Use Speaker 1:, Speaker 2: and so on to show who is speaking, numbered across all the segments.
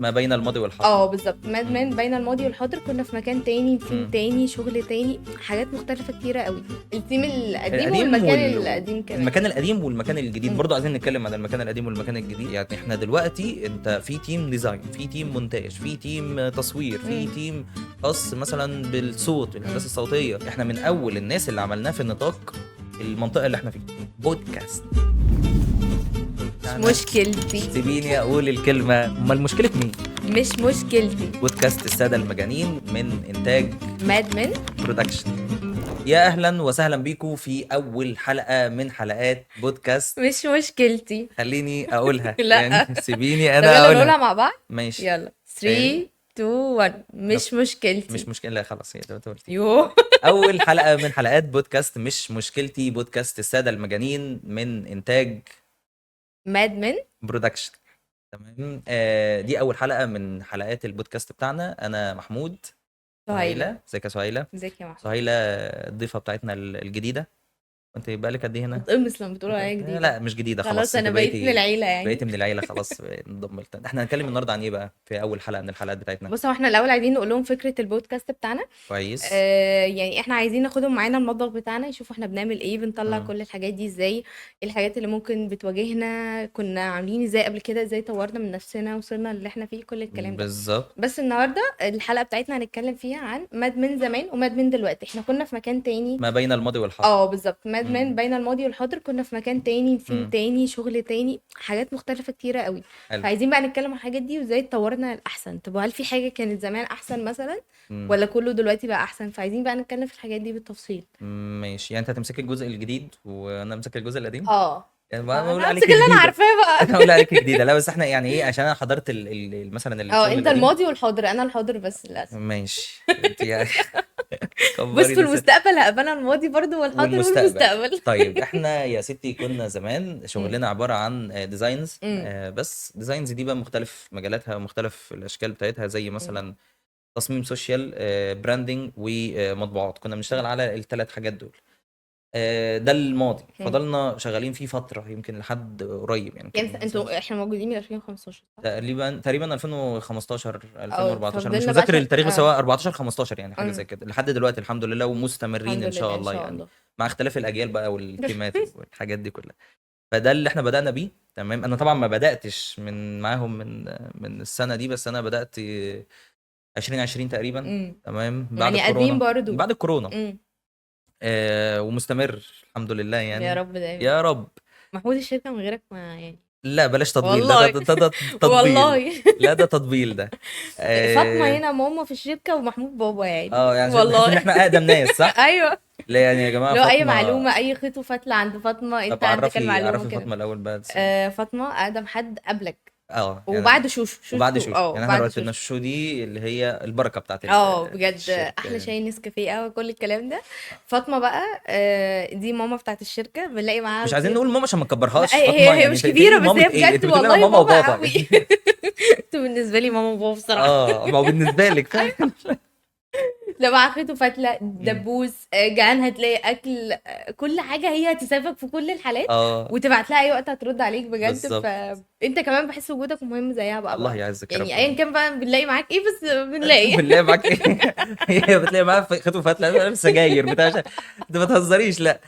Speaker 1: ما بين الماضي والحاضر.
Speaker 2: بالظبط ماد
Speaker 1: مم.
Speaker 2: مان بين الماضي والحاضر، كنا في مكان تاني، تيم
Speaker 1: مم.
Speaker 2: تاني، شغل تاني، حاجات مختلفة كتيرة قوي. التيم القديم
Speaker 1: القديم
Speaker 2: والمكان القديم كمان.
Speaker 1: المكان القديم والمكان الجديد،
Speaker 2: مم.
Speaker 1: برضو عايزين نتكلم عن المكان القديم والمكان الجديد. يعني احنا دلوقتي انت في تيم ديزاين، في تيم مونتاج، في تيم تصوير، في
Speaker 2: مم.
Speaker 1: تيم خاص مثلا بالصوت والهندسه الصوتيه. احنا من اول الناس اللي عملناه في نطاق المنطقه اللي احنا فيها، بودكاست.
Speaker 2: مش مشكلتي،
Speaker 1: سيبيني اقول الكلمه، امال مشكله مين؟
Speaker 2: مش مشكلتي.
Speaker 1: بودكاست الساده المجانين من انتاج
Speaker 2: ماد مان.
Speaker 1: برودكشن. يا اهلا وسهلا بيكم في اول حلقه من حلقات بودكاست.
Speaker 2: مش مشكلتي.
Speaker 1: خليني اقولها
Speaker 2: لا.
Speaker 1: يعني سيبيني
Speaker 2: طب
Speaker 1: انا
Speaker 2: يلا نقولها
Speaker 1: اقولها.
Speaker 2: مع بعض.
Speaker 1: ماشي.
Speaker 2: يلا
Speaker 1: تاني.
Speaker 2: 3 2 1 مش مشكلتي.
Speaker 1: مش مشكله، لا خلاص هي ده قلتي.
Speaker 2: يو.
Speaker 1: اول حلقه من حلقات بودكاست مش مشكلتي، بودكاست الساده المجانين من انتاج
Speaker 2: ماد مان.
Speaker 1: برودكشن. تمام. دي اول حلقه من حلقات البودكاست بتاعنا. انا محمود.
Speaker 2: سهيلة.
Speaker 1: ازيك يا سهيله؟
Speaker 2: ازيك يا محمود؟
Speaker 1: سهيله الضيفه بتاعتنا الجديده. انت بقالك قد ايه هنا؟
Speaker 2: بتقمص لما بتقول عليا جديدة.
Speaker 1: لا مش جديده،
Speaker 2: خلاص
Speaker 1: خلاص
Speaker 2: انا
Speaker 1: انت
Speaker 2: بقيت من العيلة يعني.
Speaker 1: بقيتي من العيله خلاص. انضملت. احنا هنتكلم النهارده عن ايه بقى في اول حلقه من الحلقات بتاعتنا؟
Speaker 2: بص، هو احنا الاول عايزين نقول لهم فكرة البودكاست بتاعنا.
Speaker 1: كويس.
Speaker 2: يعني احنا عايزين ناخدهم معانا المطبخ بتاعنا، يشوفوا احنا بنعمل ايه، بنطلع
Speaker 1: مم.
Speaker 2: كل الحاجات دي ازاي، ايه الحاجات اللي ممكن بتواجهنا، كنا عاملين ازاي قبل كده، ازاي طورنا من نفسنا، وصلنا اللي احنا فيه، كل الكلام ده.
Speaker 1: بالظبط.
Speaker 2: بس النهارده الحلقة بتاعتنا هنتكلم فيها عن ماد من زمان وماد من دلوقتي. احنا كنا في مكان تاني.
Speaker 1: ما بين الماضي والحاضر.
Speaker 2: بالظبط ماد
Speaker 1: مم.
Speaker 2: مان بين الماضي والحاضر، كنا في مكان تاني، تيم
Speaker 1: مم.
Speaker 2: تاني، شغل تاني، حاجات مختلفة كتيرة قوي.
Speaker 1: حلو.
Speaker 2: فعايزين بقى نتكلم عن الحاجات دي وازاي اتطورنا للأحسن. طب هل في حاجة كانت زمان أحسن مثلا،
Speaker 1: مم.
Speaker 2: ولا كله دلوقتي بقى أحسن؟ فعايزين بقى نتكلم في الحاجات دي بالتفصيل.
Speaker 1: ماشي. يعني انت هتمسكي الجزء الجديد وانا امسك الجزء القديم.
Speaker 2: اه
Speaker 1: يعني ما بقول
Speaker 2: انا
Speaker 1: عليك
Speaker 2: همسك اللي انا
Speaker 1: جديده.
Speaker 2: عارفاه
Speaker 1: انا
Speaker 2: بقى.
Speaker 1: هقول عليك جديده. لا بس احنا يعني ايه، عشان انا حضرت مثلا الشغل
Speaker 2: انت
Speaker 1: القديم.
Speaker 2: الماضي والحاضر، انا الحاضر بس للاسف.
Speaker 1: ماشي. انت يعني
Speaker 2: بص،
Speaker 1: كبري
Speaker 2: في
Speaker 1: نفسك.
Speaker 2: المستقبل هبقى انا الماضي برضو والحاضر
Speaker 1: والمستقبل.
Speaker 2: والمستقبل.
Speaker 1: طيب احنا يا ستي كنا زمان
Speaker 2: مم.
Speaker 1: شغلنا عباره عن ديزاينز.
Speaker 2: مم.
Speaker 1: بس ديزاينز دي بقى مختلف مجالاتها ومختلف الاشكال بتاعتها، زي
Speaker 2: مم.
Speaker 1: مثلا تصميم سوشيال، براندنج، ومطبوعات. كنا بنشتغل على الثلاث حاجات دول. ده الماضي
Speaker 2: مم.
Speaker 1: فضلنا شغالين فيه فتره يمكن لحد قريب، يعني
Speaker 2: يعني
Speaker 1: يمكن
Speaker 2: انتوا احنا موجودين من 2015 صح؟
Speaker 1: تقريبا 2015 2014. مش
Speaker 2: ففضلنا بقى
Speaker 1: مذاكر التاريخ بس هو 14 15 يعني حاجه
Speaker 2: مم.
Speaker 1: زي كده لحد دلوقتي الحمد لله، ومستمرين
Speaker 2: الحمد
Speaker 1: ان شاء
Speaker 2: لله ان
Speaker 1: الله
Speaker 2: شاء
Speaker 1: يعني،
Speaker 2: الله.
Speaker 1: مع اختلاف الاجيال بقى والتيمات والحاجات دي كلها. فده اللي احنا بدأنا بيه. تمام. انا طبعا ما بدأتش من معاهم من السنه دي، بس انا بدأت 2020 تقريبا.
Speaker 2: مم.
Speaker 1: تمام. بعد
Speaker 2: يعني قديم
Speaker 1: الكورونا.
Speaker 2: برضو.
Speaker 1: بعد الكورونا.
Speaker 2: مم.
Speaker 1: ومستمر الحمد لله
Speaker 2: يا
Speaker 1: يعني.
Speaker 2: رب دايما.
Speaker 1: يا رب.
Speaker 2: محمود الشركة من غيرك ما يعني.
Speaker 1: لا بلاش تطبيل،
Speaker 2: والله.
Speaker 1: ده تطبيل.
Speaker 2: والله.
Speaker 1: لا ده تطبيل ده.
Speaker 2: فاطمة
Speaker 1: اه.
Speaker 2: هنا ماما في الشركة، ومحمود بابا يعني
Speaker 1: يعني عشان بحس ان
Speaker 2: والله.
Speaker 1: احنا اقدم ناس، صح؟
Speaker 2: ايوه.
Speaker 1: لا يعني يا جماعه
Speaker 2: لو اي
Speaker 1: فاطمه.
Speaker 2: معلومة، اي خيط وفتلة عند فاطمة،
Speaker 1: طب
Speaker 2: انت عندك المعلومة
Speaker 1: عرفي
Speaker 2: كده.
Speaker 1: فاطمه الاول بقى.
Speaker 2: فاطمة اقدم حد قبلك.
Speaker 1: يعني
Speaker 2: وبعد شوشو
Speaker 1: وبعد
Speaker 2: شوشو
Speaker 1: شوشو، يعني احنا
Speaker 2: بعد
Speaker 1: رتبنا
Speaker 2: شوشو.
Speaker 1: شوشو دي اللي هي البركه بتاعت
Speaker 2: بجد
Speaker 1: الشركه
Speaker 2: احلى
Speaker 1: يعني.
Speaker 2: شاي نسكافيه قهوه كل الكلام ده. فاطمه بقى دي ماما بتاعت الشركه، بنلاقي معاها
Speaker 1: مش عايزين
Speaker 2: خيط.
Speaker 1: نقول ماما عشان ما
Speaker 2: لا،
Speaker 1: نكبرهاش
Speaker 2: هي
Speaker 1: فاطمه،
Speaker 2: هي
Speaker 1: يعني
Speaker 2: مش
Speaker 1: انت بتقولي
Speaker 2: كبيره، بس
Speaker 1: مامة
Speaker 2: هي
Speaker 1: ايه؟
Speaker 2: بجد
Speaker 1: انت بتقولي
Speaker 2: والله
Speaker 1: ماما
Speaker 2: ماما
Speaker 1: وبابا.
Speaker 2: قوي. انتوا بالنسبه لي ماما وبابا بصراحه.
Speaker 1: ما هو بالنسبه لك فعلا.
Speaker 2: لا، معاها خيط وفتله،
Speaker 1: مم.
Speaker 2: دبوس، جعان هتلاقي اكل، كل حاجه هي هتسافك في كل الحالات.
Speaker 1: اه
Speaker 2: وتبعت لها اي وقت هترد عليك بجد.
Speaker 1: بالظبط.
Speaker 2: فانت كمان بحس وجودك مهم زيها
Speaker 1: الله
Speaker 2: بقى.
Speaker 1: يعزك يا
Speaker 2: يعني
Speaker 1: رب
Speaker 2: ايا
Speaker 1: والله.
Speaker 2: كان بقى بنلاقي معاك ايه، بس بنلاقي.
Speaker 1: بنلاقي معاك ايه؟ هي بتلاقي معاها خطوه فتله سجاير بتاع انت ما تهزريش، لا.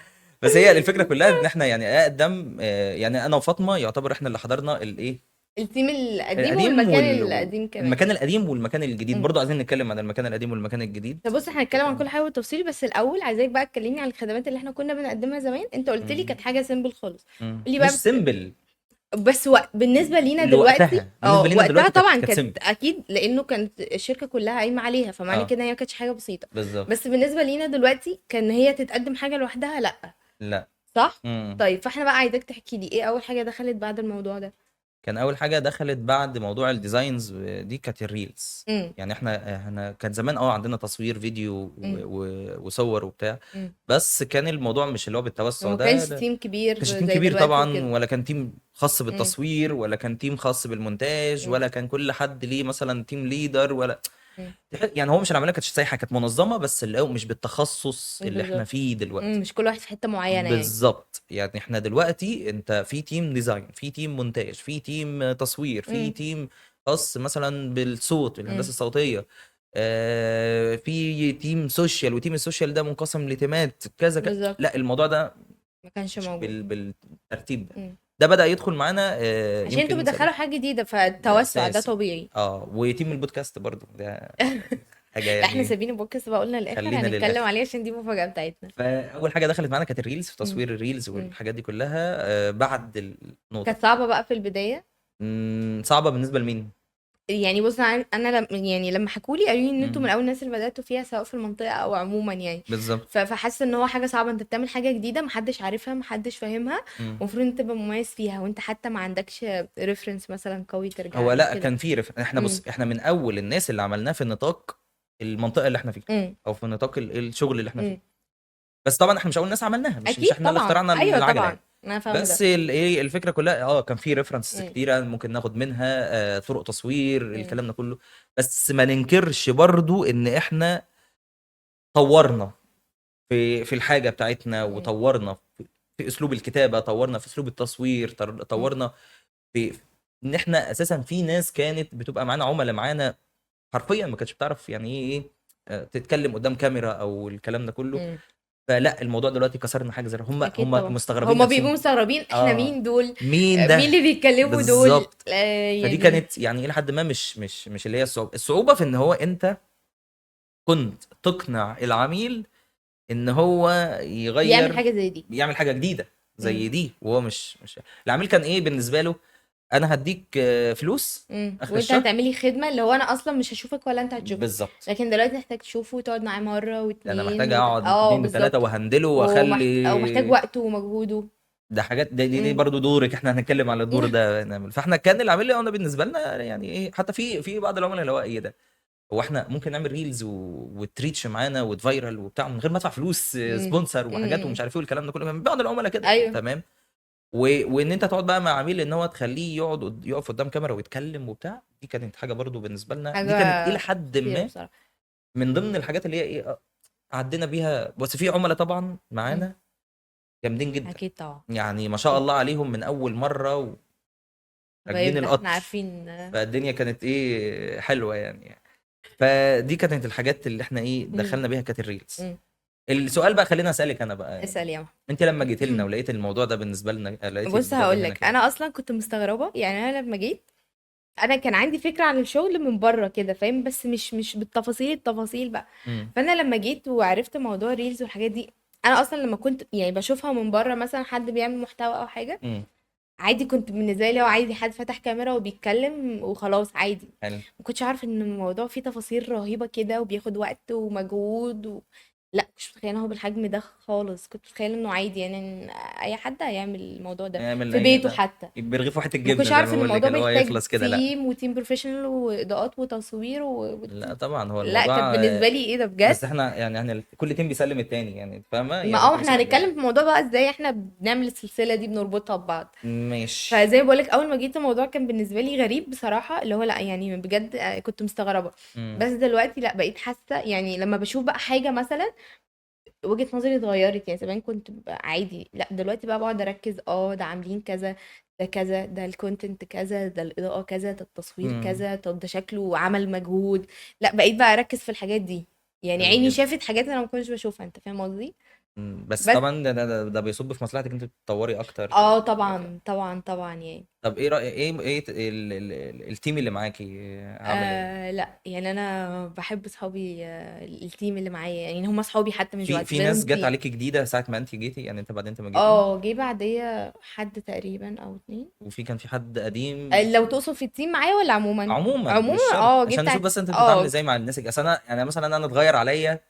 Speaker 1: بس هي الفكره كلها ان احنا يعني اقدم، يعني انا وفاطمه يعتبر احنا اللي حضرنا الايه،
Speaker 2: التيم القديم
Speaker 1: القديم
Speaker 2: والمكان القديم كمان.
Speaker 1: المكان القديم والمكان الجديد.
Speaker 2: مم.
Speaker 1: برضو عايزين نتكلم عن المكان القديم والمكان الجديد.
Speaker 2: طب بص، احنا هنتكلم عن كل حاجه بالتفصيل، بس الاول عايزاك بقى تكلمني عن الخدمات اللي احنا كنا بنقدمها زمان. انت قلت لي
Speaker 1: مم.
Speaker 2: كانت حاجه سيمبل خالص. قولي
Speaker 1: مش
Speaker 2: بقى
Speaker 1: سيمبل.
Speaker 2: بس بالنسبه لينا دلوقتي،
Speaker 1: لوقتها بالنسبه لينا
Speaker 2: وقتها
Speaker 1: دلوقتي
Speaker 2: طبعا
Speaker 1: كانت
Speaker 2: كانت
Speaker 1: سيمبل.
Speaker 2: اكيد، لانه كانت الشركه كلها قايمه عليها، فمعنى
Speaker 1: اه
Speaker 2: كده هي ما كانتش حاجه بسيطه.
Speaker 1: بالظبط.
Speaker 2: بس بالنسبه لينا دلوقتي كان هي تتقدم حاجه لوحدها، لا.
Speaker 1: لا.
Speaker 2: صح.
Speaker 1: مم.
Speaker 2: طيب، فاحنا بقى عايزاك تحكي لي ايه اول حاجه دخلت بعد الموضوع ده.
Speaker 1: كان اول حاجه دخلت بعد موضوع الديزاينز دي كانت الريلز.
Speaker 2: امم.
Speaker 1: يعني احنا كان زمان عندنا تصوير فيديو
Speaker 2: امم.
Speaker 1: وصور وبتاع.
Speaker 2: امم.
Speaker 1: بس كان الموضوع مش اللي هو بالتوسع
Speaker 2: وما
Speaker 1: ده،
Speaker 2: كانش
Speaker 1: لا.
Speaker 2: تيم كبير
Speaker 1: كانش تيم
Speaker 2: زي
Speaker 1: كبير
Speaker 2: دلوقتي
Speaker 1: طبعا،
Speaker 2: وكده.
Speaker 1: ولا كان تيم خاص
Speaker 2: امم.
Speaker 1: بالتصوير، ولا كان تيم خاص بالمونتاج،
Speaker 2: امم.
Speaker 1: ولا كان كل حد ليه مثلا تيم ليدر، ولا
Speaker 2: امم.
Speaker 1: يعني هو مش العمليه كانتش سايحه، كانت منظمه بس اللي هو مش بالتخصص اللي احنا
Speaker 2: بالظبط.
Speaker 1: فيه دلوقتي.
Speaker 2: مش كل واحد في حته معينه يعني.
Speaker 1: بالظبط. يعني احنا دلوقتي انت في تيم ديزاين، في تيم مونتاج، في تيم تصوير، في
Speaker 2: امم.
Speaker 1: تيم خاص مثلا بالصوت، الهندسه
Speaker 2: مم.
Speaker 1: الصوتيه. في تيم سوشيال، وتيم السوشيال ده منقسم لتيمات كذا كذا.
Speaker 2: بالظبط،
Speaker 1: لا الموضوع ده
Speaker 2: ما كانش
Speaker 1: مش
Speaker 2: موجود.
Speaker 1: بالترتيب ده.
Speaker 2: مم.
Speaker 1: ده بدأ يدخل معانا
Speaker 2: عشان انتوا
Speaker 1: يمكن سنة.
Speaker 2: بتدخلوا حاجة جديدة
Speaker 1: ده
Speaker 2: فالتوسع ده
Speaker 1: اساسي.
Speaker 2: طبيعي.
Speaker 1: وتيم البودكاست برضو ده حاجه
Speaker 2: لا احنا
Speaker 1: يعني.
Speaker 2: سايبين البودكاست بقى، قلنا الاخر
Speaker 1: خلينا
Speaker 2: هنتكلم
Speaker 1: للاخر.
Speaker 2: عليه عشان دي مفاجأة بتاعتنا.
Speaker 1: فاول حاجه دخلت معانا كانت الريلز، في
Speaker 2: مم.
Speaker 1: تصوير الريلز
Speaker 2: مم.
Speaker 1: والحاجات دي كلها. بعد النقطه.
Speaker 2: كانت صعبة بقى في البداية.
Speaker 1: صعبه بالنسبه لمين؟
Speaker 2: يعني بص، انا يعني لما حكوا لي قالوا لي ان انتوا من
Speaker 1: مم.
Speaker 2: اول الناس اللي بداتوا فيها سواء في المنطقه او عموما يعني.
Speaker 1: بالظبط.
Speaker 2: فحاسه ان هو حاجه صعبه، انت بتعمل حاجه جديده محدش عارفها محدش فاهمها،
Speaker 1: مم.
Speaker 2: المفروض انت تبقى مميز فيها وانت حتى ما عندكش ريفرنس مثلا قوي ترجع
Speaker 1: هو
Speaker 2: له
Speaker 1: لا
Speaker 2: كده.
Speaker 1: كان في احنا
Speaker 2: امم.
Speaker 1: بص، احنا من اول الناس اللي عملناه في نطاق المنطقه اللي احنا فيها،
Speaker 2: امم.
Speaker 1: او في نطاق الشغل اللي احنا فيه.
Speaker 2: امم.
Speaker 1: بس طبعا احنا مش اول ناس عملناها، مش
Speaker 2: اكيد
Speaker 1: احنا اللي
Speaker 2: طبعا،
Speaker 1: اخترعنا
Speaker 2: ايوه
Speaker 1: العجله
Speaker 2: طبعا،
Speaker 1: يعني.
Speaker 2: انا فاهمه
Speaker 1: بس
Speaker 2: ده.
Speaker 1: ايه الفكره كلها، كان في ريفرنس
Speaker 2: امم.
Speaker 1: كتيره ممكن ناخد منها، طرق تصوير،
Speaker 2: امم.
Speaker 1: الكلام ده كله. بس ما ننكرش برضو ان احنا طورنا في الحاجه بتاعتنا،
Speaker 2: امم.
Speaker 1: وطورنا في اسلوب الكتابه، طورنا في اسلوب التصوير،
Speaker 2: امم.
Speaker 1: طورنا في ان احنا اساسا في ناس كانت بتبقى معانا، عملاء معانا حرفيا ما كانتش بتعرف يعني ايه تتكلم قدام كاميرا او الكلام ده كله.
Speaker 2: امم.
Speaker 1: فلا الموضوع دلوقتي كسرنا حاجه زي هم
Speaker 2: اكيد
Speaker 1: هم
Speaker 2: طبعا،
Speaker 1: مستغربين
Speaker 2: هما بيبقوا
Speaker 1: نفسهم.
Speaker 2: مستغربين احنا
Speaker 1: اه
Speaker 2: مين دول،
Speaker 1: مين
Speaker 2: مين
Speaker 1: ده
Speaker 2: اللي بيتكلموا دول
Speaker 1: بالظبط. فدي
Speaker 2: يعني.
Speaker 1: كانت يعني الى حد ما مش اللي هي الصعوبه في ان هو انت كنت تقنع العميل ان هو
Speaker 2: يعمل
Speaker 1: يغير،
Speaker 2: حاجه زي دي.
Speaker 1: يعمل حاجه جديده
Speaker 2: امم.
Speaker 1: زي دي، وهو مش العميل كان ايه بالنسبه له؟ انا هديك فلوس اخر
Speaker 2: وانت
Speaker 1: الشهر.
Speaker 2: هتعملي خدمة اللي هو انا اصلا مش هشوفك ولا انت هتشوفني،
Speaker 1: بالظبط.
Speaker 2: لكن دلوقتي محتاج تشوفه وتقعد معاه مرة
Speaker 1: انا
Speaker 2: واتنين
Speaker 1: محتاج اقعد اتنين وتلاته
Speaker 2: بالظبط.
Speaker 1: وهندله
Speaker 2: او محتاج
Speaker 1: واخلي.
Speaker 2: وقته ومجهوده.
Speaker 1: ده حاجات دي
Speaker 2: امم.
Speaker 1: برضو دورك، احنا هنتكلم على الدور ده نعمل. فاحنا كان العميل اللي انا بالنسبه لنا يعني ايه، حتى في بعض العملاء اللي هو ايه ده، هو احنا ممكن نعمل ريلز وتريتش معانا وتفايرل وبتاع من غير ما ادفع فلوس
Speaker 2: امم.
Speaker 1: سبونسر وحاجات
Speaker 2: امم.
Speaker 1: ومش عارف ايه والكلام ده كله. من بعض العملاء كده
Speaker 2: ايوه.
Speaker 1: تمام. وان انت تقعد بقى مع عميل ان هو تخليه يقعد يقف قدام كاميرا ويتكلم وبتاع، دي كانت حاجه برضو بالنسبه لنا، دي
Speaker 2: حاجة
Speaker 1: كانت الى حد
Speaker 2: كبيرة
Speaker 1: ما
Speaker 2: بصراحة.
Speaker 1: من ضمن الحاجات اللي هي ايه عدينا بيها. بس في عملاء طبعا
Speaker 2: امم.
Speaker 1: معانا جامدين جدا،
Speaker 2: اكيد طبعا.
Speaker 1: يعني ما شاء
Speaker 2: اكيد.
Speaker 1: الله عليهم من اول مره راكبين
Speaker 2: فيبدأ احنا
Speaker 1: القطر.
Speaker 2: عارفين.
Speaker 1: فالدنيا كانت ايه حلوه يعني. فدي كانت الحاجات اللي احنا ايه
Speaker 2: امم.
Speaker 1: دخلنا بيها كانت الريلز.
Speaker 2: امم.
Speaker 1: السؤال بقى خلينا اسالك انا بقى
Speaker 2: اسأل
Speaker 1: يعني،
Speaker 2: يا
Speaker 1: انت لما جيت لنا
Speaker 2: محمد.
Speaker 1: ولقيت الموضوع ده بالنسبه لنا، لقيت
Speaker 2: بص
Speaker 1: الموضوع ده
Speaker 2: هقول
Speaker 1: هنا
Speaker 2: لك،
Speaker 1: كده.
Speaker 2: انا اصلا كنت مستغربه يعني، انا لما جيت انا كان عندي فكره عن الشغل من بره كده فاهم، بس مش بالتفاصيل التفاصيل بقى.
Speaker 1: امم.
Speaker 2: فانا لما جيت وعرفت موضوع الريلز والحاجات دي، انا اصلا لما كنت يعني بشوفها من بره مثلا حد بيعمل محتوى او حاجه
Speaker 1: امم.
Speaker 2: عادي، كنت بالنسبه لي هو عادي حد فتح كاميرا وبيتكلم وخلاص عادي.
Speaker 1: حلو.
Speaker 2: ما كنتش عارفه ان الموضوع فيه تفاصيل رهيبه كده وبياخد وقت ومجهود لا كنتش متخيله إن هو بالحجم ده خالص، كنت متخيله انه عادي يعني إن اي حد هيعمل الموضوع ده
Speaker 1: نعمل
Speaker 2: في
Speaker 1: اي
Speaker 2: بيته
Speaker 1: ده
Speaker 2: حتى.
Speaker 1: برغيف واحد
Speaker 2: ما
Speaker 1: الجبنه
Speaker 2: كنتش
Speaker 1: زي ما
Speaker 2: عارفه ان
Speaker 1: بقول لك،
Speaker 2: الموضوع
Speaker 1: اللي هو
Speaker 2: بيحتاج
Speaker 1: يخلص كده. لا
Speaker 2: تيم وتيم بروفيشنال واضاءات وتصوير
Speaker 1: لا طبعا هو
Speaker 2: لا كانت
Speaker 1: الموضوع
Speaker 2: بالنسبه لي ايه ده بجد.
Speaker 1: بس احنا يعني كل تيم بيسلم التاني يعني، فاهمه
Speaker 2: ما
Speaker 1: يعني، كل
Speaker 2: احنا
Speaker 1: بيسلم
Speaker 2: هنتكلم
Speaker 1: ده.
Speaker 2: في الموضوع بقى ازاي احنا بنعمل السلسله دي بنربطها ببعض.
Speaker 1: ماشي.
Speaker 2: فزي ما بقولك اول ما جيت الموضوع كان بالنسبه لي غريب بصراحه، اللي هو لا يعني بجد كنت مستغربه.
Speaker 1: امم.
Speaker 2: بس دلوقتي لا بقيت حاسه يعني لما بشوف بقى حاجه مثلا وجهه نظري اتغيرت، يعني زمان كنت بقى عادي، لا دلوقتي بقى بقعد اركز ده عاملين كذا، ده كذا، ده الكونتنت كذا، ده الاضاءه كذا، ده التصوير
Speaker 1: امم.
Speaker 2: كذا، طب ده شكله عمل مجهود. لا بقيت بقى اركز في الحاجات دي، يعني
Speaker 1: حلو
Speaker 2: عيني
Speaker 1: جدا.
Speaker 2: شافت حاجات انا ما كنتش بشوفها، انت فاهم قصدي.
Speaker 1: بس
Speaker 2: بس
Speaker 1: طبعا ده بيصب في مصلحتك انت تطوري اكتر وكده.
Speaker 2: طبعا طبعا طبعا يعني.
Speaker 1: طب ايه رأي ايه التيم اللي معاكي عامل ايه؟
Speaker 2: لا يعني انا بحب صحابي، التيم اللي معايا يعني هم صحابي حتى مش
Speaker 1: في
Speaker 2: دلوقتي
Speaker 1: في
Speaker 2: بقينا
Speaker 1: ناس جت
Speaker 2: تيم.
Speaker 1: عليكي جديدة ساعة ما انت جيتي يعني، انت بعد انت ما جيتي؟
Speaker 2: جه بعديا حد تقريبا او اتنين.
Speaker 1: وفي كان في حد قديم؟
Speaker 2: لو تقصد في التيم معايا ولا عموما؟
Speaker 1: عموما مش
Speaker 2: عموما
Speaker 1: شرط،
Speaker 2: جه
Speaker 1: عشان نشوف
Speaker 2: بتاعت
Speaker 1: بس انت بتتعاملي ازاي مع الناس. اصل انا يعني مثلا انا اتغير عليا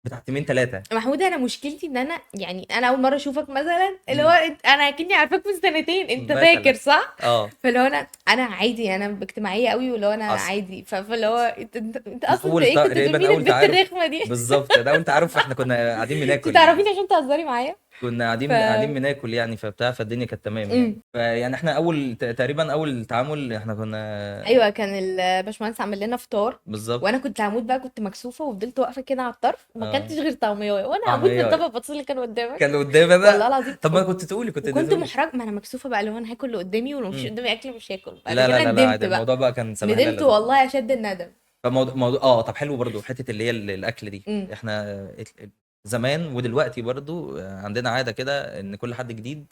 Speaker 1: بتاع تيمين ثلاثة.
Speaker 2: محمود، انا مشكلتي ان انا يعني انا اول مره اشوفك مثلا اللي هو
Speaker 1: امم.
Speaker 2: انا اكني عارفاك من سنتين انت فاكر
Speaker 1: مثلا.
Speaker 2: صح.
Speaker 1: اه.
Speaker 2: فاللي هو انا عادي، انا اجتماعيه قوي واللي هو انا
Speaker 1: حصل.
Speaker 2: عادي، فاللي هو انت
Speaker 1: انا
Speaker 2: اصلا انت ايه كنت تقول
Speaker 1: تقريبا
Speaker 2: مين
Speaker 1: اول
Speaker 2: البنت
Speaker 1: تعارف.
Speaker 2: الرخمه دي.
Speaker 1: بالظبط، ده اول تعارف احنا كنا قاعدين
Speaker 2: انت
Speaker 1: بناكل.
Speaker 2: تعرفيني عشان تهزري معايا.
Speaker 1: كنا
Speaker 2: ف
Speaker 1: قاعدين بناكل يعني فبتاع، فالدنيا كانت تمام يعني.
Speaker 2: امم
Speaker 1: فيعني احنا تقريبا اول تعامل احنا كنا
Speaker 2: ايوه، كان الباشمهندس عمل لنا فطار،
Speaker 1: بالظبط.
Speaker 2: وانا كنت هموت بقى، كنت مكسوفه وفضلت واقفه كده على الطرف وما اكلتش
Speaker 1: اه
Speaker 2: غير طعميه، وانا هموت من
Speaker 1: طعمية
Speaker 2: طبق البطاطس اللي كان قدامك.
Speaker 1: كان قدامي
Speaker 2: والله
Speaker 1: انا.
Speaker 2: العظيم
Speaker 1: طب ما كنت تقولي، كنت
Speaker 2: وكنت
Speaker 1: اديتهولي.
Speaker 2: محرج، ما انا مكسوفه بقى، لو انا هاكل اللي قدامي ولو مفيش
Speaker 1: مم.
Speaker 2: قدامي اكل مش هاكل، بعد
Speaker 1: لا لا
Speaker 2: كده
Speaker 1: لا لا
Speaker 2: ندمت
Speaker 1: عادي،
Speaker 2: بقى،
Speaker 1: الموضوع بقى كان سبهلله
Speaker 2: ندمت
Speaker 1: طبعا.
Speaker 2: والله اشد الندم.
Speaker 1: اه طب حلو برضو حته اللي هي الاكل دي.
Speaker 2: امم
Speaker 1: احنا زمان ودلوقتي برضو عندنا عاده كده ان كل حد جديد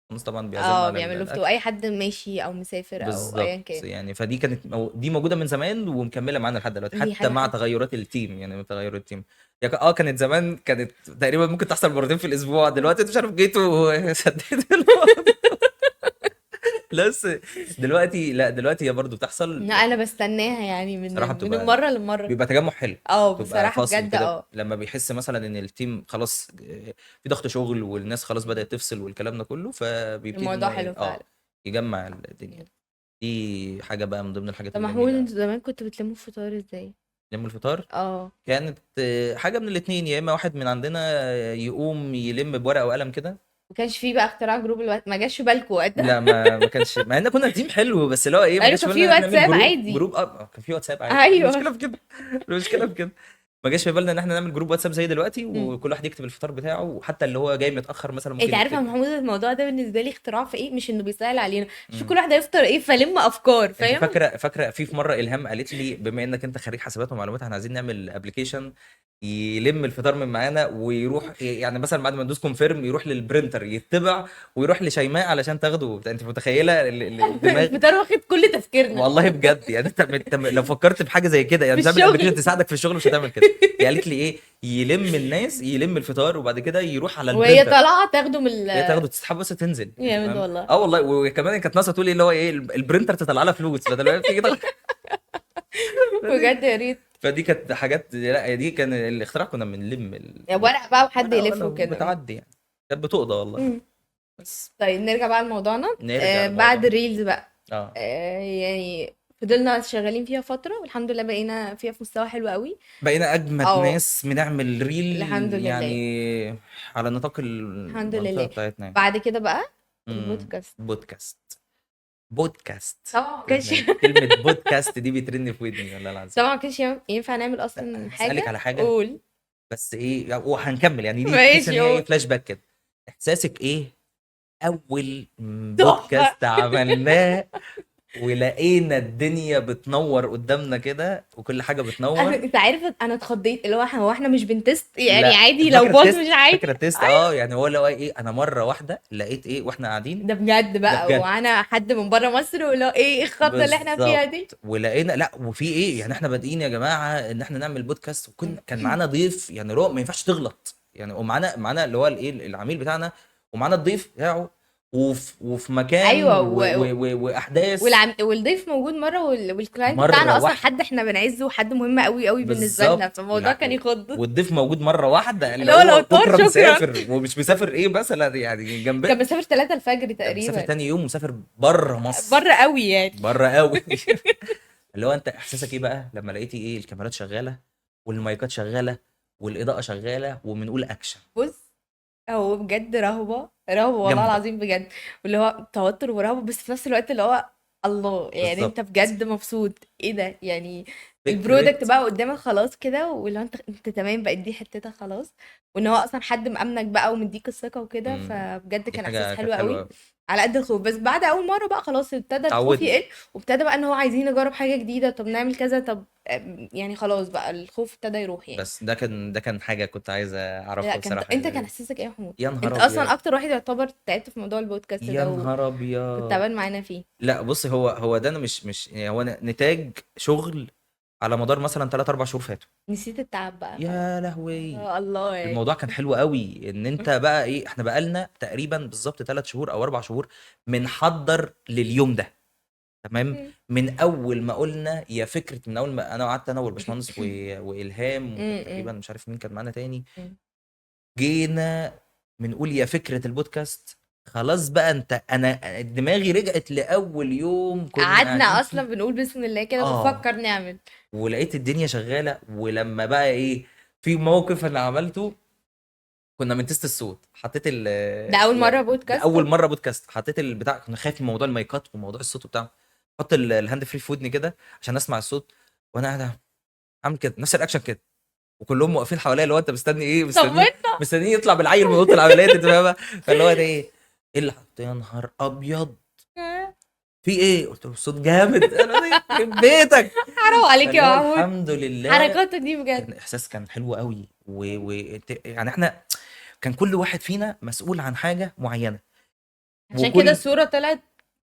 Speaker 1: الناس طبعا بيعزمنا
Speaker 2: اه،
Speaker 1: على
Speaker 2: بيعملوا فطور
Speaker 1: الاكل.
Speaker 2: اي حد ماشي او مسافر او ايا
Speaker 1: بالظبط
Speaker 2: كان.
Speaker 1: يعني، فدي كانت دي موجوده من زمان ومكمله معانا لحد دلوقتي
Speaker 2: دي
Speaker 1: حتى
Speaker 2: حاجه
Speaker 1: مع
Speaker 2: حلوه.
Speaker 1: تغيرات التيم. يعني مع تغير التيم يعني كانت زمان كانت تقريبا ممكن تحصل مرتين في الاسبوع، دلوقتي انت مش عارف جيتوا سديتوا الموضوع. بس دلوقتي لا، دلوقتي هي برضو بتحصل.
Speaker 2: لا، انا بستناها يعني
Speaker 1: بصراحه
Speaker 2: من
Speaker 1: بتبقى
Speaker 2: المره للمره.
Speaker 1: بيبقى تجمع حلو.
Speaker 2: اه
Speaker 1: بتبقى
Speaker 2: بصراحه
Speaker 1: فصل
Speaker 2: بجد
Speaker 1: كده
Speaker 2: اه.
Speaker 1: لما بيحس مثلا ان التيم خلاص في ضغط شغل والناس خلاص بدأت تفصل والكلام ده كله، فبيبتدي ان
Speaker 2: الموضوع
Speaker 1: هو
Speaker 2: حلو فعلا.
Speaker 1: يجمع الدنيا. دي حاجة بقى من ضمن الحاجات
Speaker 2: طب محمود،
Speaker 1: الجميلة.
Speaker 2: انتوا زمان كنتوا بتلموا الفطار ازاي؟
Speaker 1: يوم الفطار
Speaker 2: اه،
Speaker 1: كانت حاجة من الاتنين، يا اما واحد من عندنا يقوم يلم بورقة وقلم كده.
Speaker 2: ما كانش فيه بقى اختراع جروب الوقت، ما جاش في بالكم وقتها؟
Speaker 1: لا ما كانش، مع ان كنا تيم حلو بس اللي هو ايه، ما
Speaker 2: قالوا
Speaker 1: جاش
Speaker 2: كان
Speaker 1: في بالنا
Speaker 2: في
Speaker 1: ان احنا نعمل
Speaker 2: واتساب
Speaker 1: جروب
Speaker 2: عادي.
Speaker 1: كان في واتساب عادي.
Speaker 2: ايوه.
Speaker 1: المشكلة في كده. المشكلة في كده. ما جاش في بالنا ان احنا نعمل جروب واتساب زي دلوقتي
Speaker 2: مم.
Speaker 1: وكل واحد يكتب الفطار بتاعه، وحتى اللي هو جاي متاخر مثلا
Speaker 2: انت
Speaker 1: ممكن
Speaker 2: عارفه يا
Speaker 1: يكتب.
Speaker 2: محمود، الموضوع ده بالنسبه لي اختراع في ايه، مش انه بيسهل علينا، شوف
Speaker 1: مم.
Speaker 2: كل واحد هيفطر ايه فلم افكار،
Speaker 1: انت
Speaker 2: فاهم؟
Speaker 1: فاكره في مره الهام قالت لي بما انك انت خريج حسابات ومعلومات احنا عايزين نعمل ابلكيشن يلم الفطار من معانا ويروح يعني مثلا بعد ما ندوس كونفيرم يروح للبرنتر يتبع ويروح لشيماء علشان تاخده. انت متخيله الدماغ؟
Speaker 2: الفطار واخد كل تفكيرنا
Speaker 1: والله بجد يعني انت لو فكرت في حاجه زي كده
Speaker 2: في
Speaker 1: يعني تعمل ابلكيشن
Speaker 2: الشغل.
Speaker 1: تساعدك في الشغل مش هتعمل كده. هي قالت لي ايه، يلم الناس يلم الفطار وبعد كده يروح على
Speaker 2: وهي
Speaker 1: البرنتر.
Speaker 2: طالعه تاخده من
Speaker 1: هي تاخده تسحب بس تنزل، انت
Speaker 2: جامد
Speaker 1: فاهم؟
Speaker 2: والله.
Speaker 1: اه والله. وكمان كانت ناقصه تقول لي اللي هو ايه البرنتر تطلع لها فلوس بدل ما في كده. فدي
Speaker 2: بجد يا ريت.
Speaker 1: فدي كانت حاجات، لا دي كان الاختراع كنا بنلم
Speaker 2: ورق بقى وحد
Speaker 1: ورقه
Speaker 2: يلف
Speaker 1: ولا
Speaker 2: وكده.
Speaker 1: بتعدي يعني، كانت بتقضى والله.
Speaker 2: مم.
Speaker 1: بس
Speaker 2: طيب نرجع بقى لموضوعنا.
Speaker 1: نرجع
Speaker 2: بعد
Speaker 1: لموضوعنا.
Speaker 2: الريلز بقى،
Speaker 1: اه
Speaker 2: يعني فضلنا شغالين فيها فترة، والحمد لله بقينا فيها في مستوى حلو قوي.
Speaker 1: بقينا اجمد
Speaker 2: اه
Speaker 1: ناس بنعمل
Speaker 2: الحمد
Speaker 1: ريل
Speaker 2: لله.
Speaker 1: يعني على نطاق
Speaker 2: الحمد
Speaker 1: المنطقه
Speaker 2: لله.
Speaker 1: بتاعتنا يعني.
Speaker 2: بعد كده بقى
Speaker 1: امم.
Speaker 2: البودكاست.
Speaker 1: بودكاست. بودكاست.
Speaker 2: طبعا ما كانش
Speaker 1: كلمه بودكاست دي بترن في ودني والله العظيم.
Speaker 2: طبعا ما كانش ينفع نعمل
Speaker 1: لا
Speaker 2: اصلا
Speaker 1: هسألك
Speaker 2: حاجة.
Speaker 1: على حاجه
Speaker 2: قول.
Speaker 1: بس ايه، وهنكمل يعني دي تحس ان
Speaker 2: ماشي
Speaker 1: هي ايه
Speaker 2: قول.
Speaker 1: فلاش باك كده. احساسك ايه اول
Speaker 2: تحفة.
Speaker 1: بودكاست عملناه ولقينا الدنيا بتنور قدامنا كده وكل حاجه بتنور؟
Speaker 2: انت عارف انا اتخضيت، اللي هو احنا مش بنتست يعني،
Speaker 1: لا
Speaker 2: عادي لو
Speaker 1: فاكره
Speaker 2: باظ
Speaker 1: التيست،
Speaker 2: مش عادي.
Speaker 1: فاكره التيست
Speaker 2: ايوه.
Speaker 1: يعني هو لو ايه، انا مره واحده لقيت ايه واحنا قاعدين.
Speaker 2: ده بجد
Speaker 1: ده
Speaker 2: بقى،
Speaker 1: بجد.
Speaker 2: وانا حد من بره مصر، ولو ايه الخضة اللي احنا فيها دي.
Speaker 1: بالظبط. ولقينا لا وفي ايه يعني احنا بادئين يا جماعه ان احنا نعمل بودكاست كان معانا ضيف يعني رو ما ينفعش تغلط يعني، ومعانا اللي هو الايه العميل بتاعنا ومعانا الضيف بتاعه وفي مكان
Speaker 2: ايوه
Speaker 1: واحداث.
Speaker 2: والضيف موجود مره، والكلاينت
Speaker 1: مره
Speaker 2: بتاعنا اصلا
Speaker 1: واحده
Speaker 2: حد احنا بنعزه وحد مهم قوي قوي بالنسبه لنا،
Speaker 1: بالظبط.
Speaker 2: فالموضوع كان يخض.
Speaker 1: والضيف موجود مره واحده اللي
Speaker 2: اللي هو لو
Speaker 1: هو
Speaker 2: طار
Speaker 1: بكره
Speaker 2: شكرا.
Speaker 1: مسافر ومش مسافر ايه مثلا يعني
Speaker 2: كان
Speaker 1: جنب.
Speaker 2: مسافر 3 الفجر
Speaker 1: ده مسافر
Speaker 2: تقريبا.
Speaker 1: تاني يوم مسافر بره مصر.
Speaker 2: بره قوي يعني.
Speaker 1: بره قوي. اللي هو انت احساسك ايه بقى لما لقيتي ايه الكاميرات شغاله والمايكات شغاله والاضاءه شغاله وبنقول اكشن؟
Speaker 2: بص، هو بجد رهبه رهبه والله
Speaker 1: جامده.
Speaker 2: العظيم بجد، واللي هو توتر ورهبه، بس في نفس الوقت اللي هو الله، يعني انت
Speaker 1: بالظبط.
Speaker 2: بجد مبسوط ايه ده يعني.
Speaker 1: فكره.
Speaker 2: البرودكت بقى قدامك خلاص كده، واللي هو انت تمام بقت دي حتتها خلاص، وان هو اصلا حد مأمنك بقى ومديك الثقة وكده، فبجد
Speaker 1: دي
Speaker 2: كان احساس
Speaker 1: حاجه كانت
Speaker 2: حلو
Speaker 1: حلوه
Speaker 2: قوي.
Speaker 1: قوي.
Speaker 2: على قد الخوف، بس بعد اول مرة بقى خلاص ابتدى الخوف
Speaker 1: اتعودنا.
Speaker 2: يقل، وابتدى بقى ان هو عايزين نجرب حاجة جديدة، طب نعمل كذا، طب يعني خلاص بقى الخوف ابتدى يروح يعني.
Speaker 1: بس ده كان حاجه كنت عايز
Speaker 2: لا
Speaker 1: اعرفها
Speaker 2: كان
Speaker 1: بصراحه
Speaker 2: انت كان
Speaker 1: يعني.
Speaker 2: احساسك ايه يا محمود؟
Speaker 1: يا نهار
Speaker 2: انت
Speaker 1: ابيض.
Speaker 2: اصلا اكتر واحد يعتبر تعبت في موضوع البودكاست
Speaker 1: يا
Speaker 2: ده،
Speaker 1: نهار
Speaker 2: وكنت
Speaker 1: ابيض.
Speaker 2: تعبان معانا فيه.
Speaker 1: لا بصي، هو ده انا مش يعني هو نتاج شغل على مدار مثلا 3 4 شهور فاتوا.
Speaker 2: نسيت التعب بقى خلاص.
Speaker 1: يا لهوي.
Speaker 2: الله يعني.
Speaker 1: الموضوع كان حلو قوي ان انت بقى ايه، احنا بقالنا تقريبا بالظبط 3 شهور او 4 شهور بنحضر لليوم ده. تمام. من اول ما قلنا يا فكره، من اول ما انا قعدت انا والباشمهندس والهام وكان
Speaker 2: امم
Speaker 1: تقريبا مش عارف مين كان معانا تاني،
Speaker 2: امم
Speaker 1: جينا بنقول يا فكره البودكاست. خلاص بقى انا دماغي رجعت لاول يوم كنا
Speaker 2: قعدنا
Speaker 1: قاعدين
Speaker 2: اصلا
Speaker 1: فيه.
Speaker 2: بنقول بسم الله كده
Speaker 1: اه
Speaker 2: بنفكر نعمل.
Speaker 1: ولقيت الدنيا شغاله. ولما بقى ايه، في موقف انا عملته كنا بنتست الصوت، حطيت ال
Speaker 2: ده اول مره
Speaker 1: يعني ده
Speaker 2: بودكاست؟
Speaker 1: اول مره بودكاست، حطيت البتاع، كنا خايف من موضوع المايكات وموضوع الصوت وبتاع، حط الهاند فري في ودني كده عشان اسمع الصوت، وانا قاعد اعمل كده نفس الاكشن كده، وكلهم واقفين حواليا، اللي هو انت مستني ايه، مستنيين
Speaker 2: طمنا.
Speaker 1: مستنيين يطلع بالعيل من اوضه العمليات، انت فاهمه؟ فاللي هو ده ايه، ايه اللي حط، يا نهار ابيض في ايه، قلت له الصوت جامد، انا ده يخرب بيتك.
Speaker 2: حرام عليك يا
Speaker 1: فاللي هو
Speaker 2: محمود،
Speaker 1: الحمد لله،
Speaker 2: حركاتك دي بجد.
Speaker 1: كان احساس كان حلو قوي يعني احنا كان كل واحد فينا مسؤول عن حاجه معينه،
Speaker 2: عشان كده
Speaker 1: وكل
Speaker 2: الصوره طلعت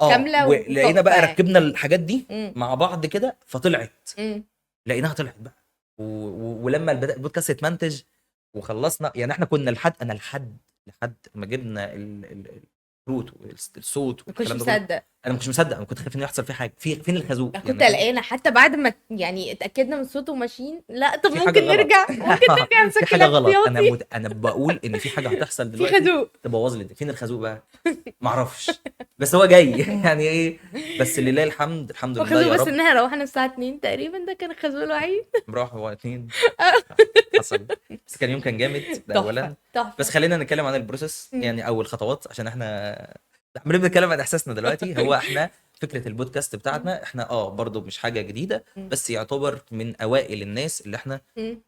Speaker 2: كامله
Speaker 1: ولقينا
Speaker 2: وتحفه
Speaker 1: بقى
Speaker 2: يعني.
Speaker 1: ركبنا الحاجات دي
Speaker 2: امم.
Speaker 1: مع بعض كده فطلعت،
Speaker 2: امم.
Speaker 1: لقيناها طلعت بقى، ولما بدأ البودكاست يتمنتج وخلصنا، يعني احنا كنا انا لحد ما جبنا الكروت والصوت
Speaker 2: ما كنتش
Speaker 1: والكلام ده كله،
Speaker 2: مصدق.
Speaker 1: انا ما كنتش مصدق، انا كنت خايف ان يحصل فيه حاجه، فين الخازوق
Speaker 2: انا كنت
Speaker 1: يعني، فين،
Speaker 2: قلقانه حتى بعد ما يعني اتاكدنا من الصوت وماشيين، لا طب
Speaker 1: في حاجه
Speaker 2: ممكن
Speaker 1: غلط.
Speaker 2: نرجع، ممكن نرجع
Speaker 1: في
Speaker 2: نسجل
Speaker 1: حاجه غلط،
Speaker 2: احتياطي.
Speaker 1: انا بقول ان في حاجه هتحصل
Speaker 2: في
Speaker 1: دلوقتي
Speaker 2: خازوق.
Speaker 1: تبوظ لي فين الخازوق بقى، ما اعرفش، بس هو جاي يعني ايه، بس لله الحمد، الحمد
Speaker 2: هو
Speaker 1: لله
Speaker 2: خازوق
Speaker 1: يا
Speaker 2: بس
Speaker 1: رب.
Speaker 2: ان احنا روحنا الساعه 2 تقريبا، ده كان الخازوق الوحيد.
Speaker 1: مروح هو اتنين، حصل، بس كان يوم كان جامد ده
Speaker 2: تحفه
Speaker 1: اولا. بس
Speaker 2: تحفه.
Speaker 1: خلينا نتكلم عن البروسيس
Speaker 2: مم.
Speaker 1: يعني، او الخطوات، عشان احنا عمالين بنتكلم عن احساسنا دلوقتي. هو احنا فكره البودكاست بتاعتنا احنا برضو مش حاجه جديده،
Speaker 2: مم.
Speaker 1: بس يعتبر من اوائل الناس اللي احنا
Speaker 2: مم.